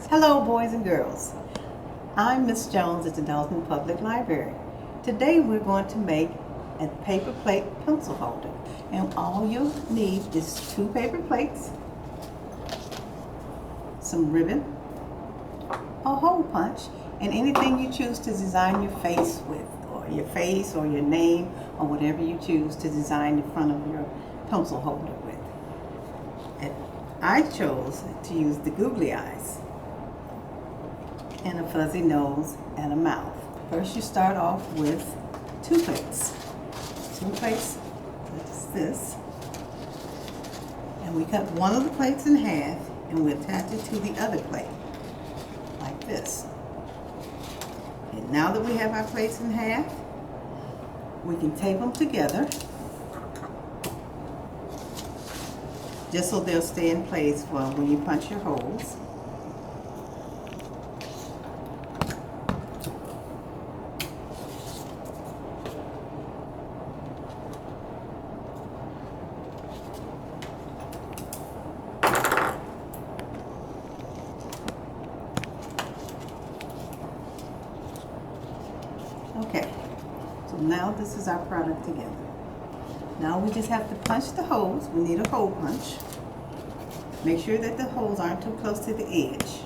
Hello, boys and girls. I'm Miss Jones at the Dalton Public Library. Today we're going to make a paper plate pencil holder. And all you'll need is 2 paper plates, some ribbon, a hole punch, and anything you choose to design your face with, or your face or your name, or whatever you choose to design the front of your pencil holder with. And I chose to use the googly eyes and a fuzzy nose and a mouth. First you start off with 2 plates. 2 plates, that's this. And we cut one of the plates in half and we attach it to the other plate, like this. And now that we have our plates in half, we can tape them together just so they'll stay in place for when you punch your holes. Okay, so now this is our product together. Now we just have to punch the holes. We need a hole punch. Make sure that the holes aren't too close to the edge.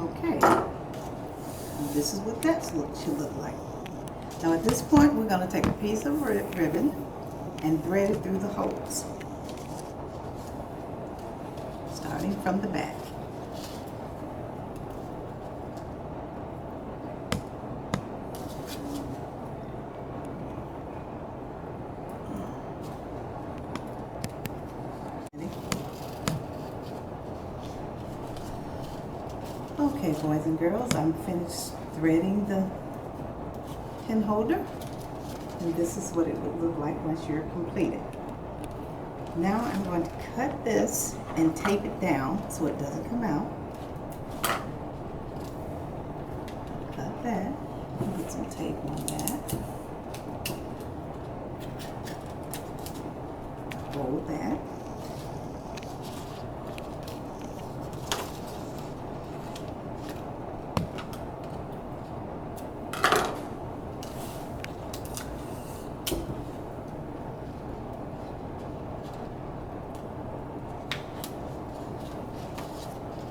Okay, this is what that should look like. Now at this point, we're going to take a piece of ribbon and thread it through the holes, starting from the back. Okay, boys and girls, I'm finished threading the pen holder, and this is what it would look like once you're completed. Now I'm going to cut this and tape it down so it doesn't come out. Cut that, get some tape on that. Hold that.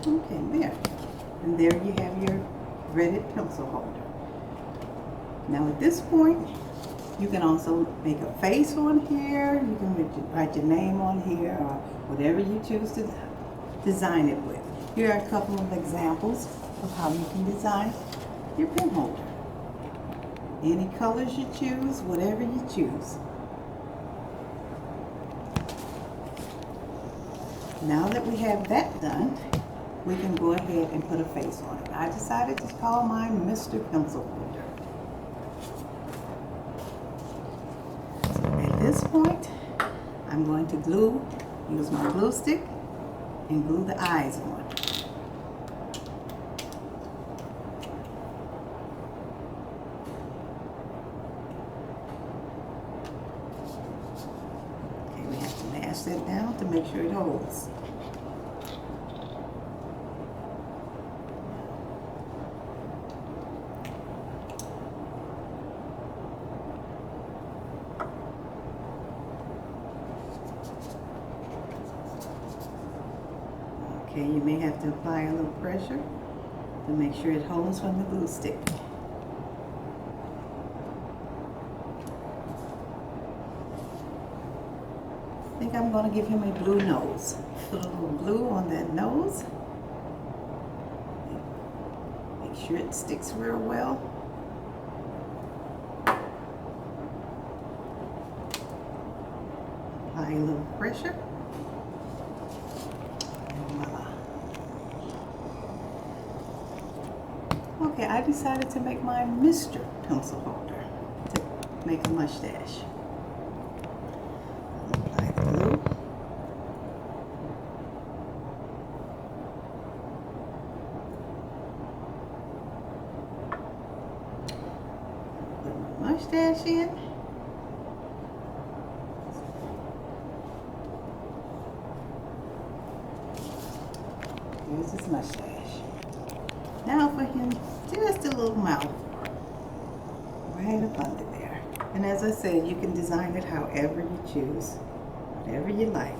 Okay, there. And there you have your threaded pencil holder. Now at this point, you can also make a face on here. You can write your name on here or whatever you choose to design it with. Here are a couple of examples of how you can design your pen holder. Any colors you choose, whatever you choose. Now that we have that done, we can go ahead and put a face on it. I decided to call mine Mr. Pencil Holder. So at this point, I'm going to use my glue stick and glue the eyes on. Okay, we have to mash that down to make sure it holds. Okay, you may have to apply a little pressure to make sure it holds from the glue stick. I think I'm going to give him a blue nose. Put a little glue on that nose. Make sure it sticks real well. Apply a little pressure. And voila. Okay, I decided to make mine Mr. Pencil Holder to make a mustache. Apply the glue. Put my mustache in. Here's his mustache. Now for him, just a little mouth. Right up under there. And as I said, you can design it however you choose. Whatever you like.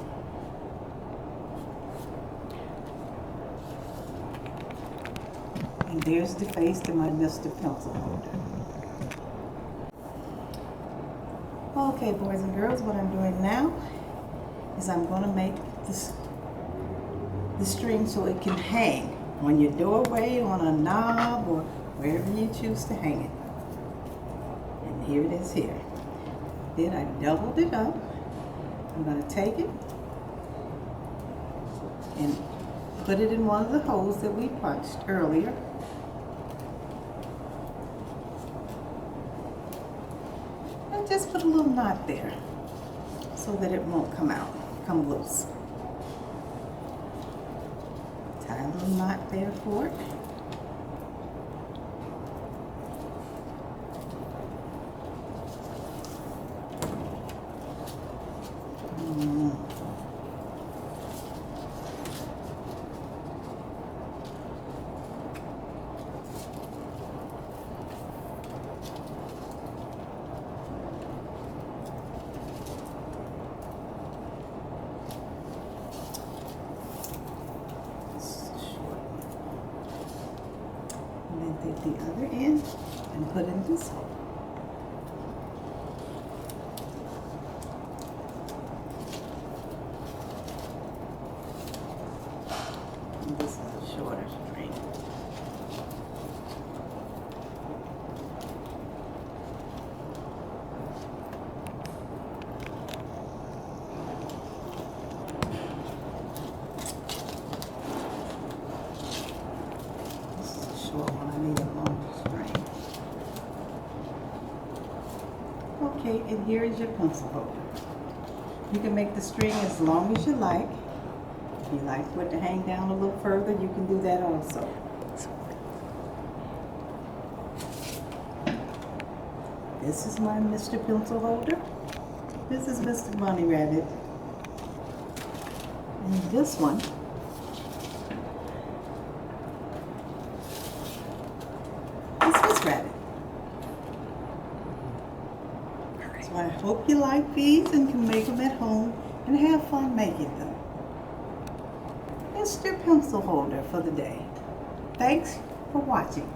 And there's the face to my Mr. Pencil Holder. Okay, boys and girls, what I'm doing now is I'm going to make the string so it can hang on your doorway, on a knob, or wherever you choose to hang it. And here it is here. Then I doubled it up. I'm going to take it and put it in one of the holes that we punched earlier. And just put a little knot there so that it won't come loose. Tie a little knot there for it. Take the other end and put in this hole. And this is a shorter string. This is a short one. I need a longer string. Okay, and here is your pencil holder. You can make the string as long as you like. If you like for it to hang down a little further, you can do that also. This is my Mr. Pencil Holder. This is Mr. Bunny Rabbit. And this one is Miss Rabbit. So I hope you like these and can make them at home and have fun making them. Mr. Pencil Holder for the day. Thanks for watching.